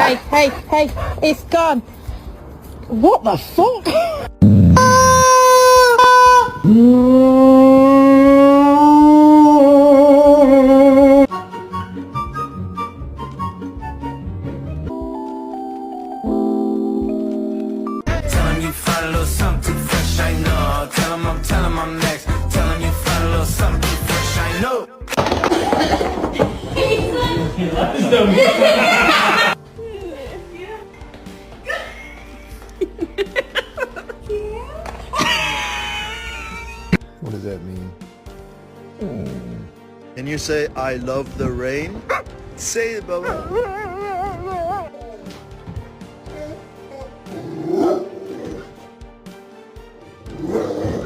Hey, it's gone. What the fuck? Tell him you find a little something too fresh, I know. Tell him I'm next. Tell him you find a little something too fresh, I know. What does that mean? Can you say I love the rain? Say it, Bubba.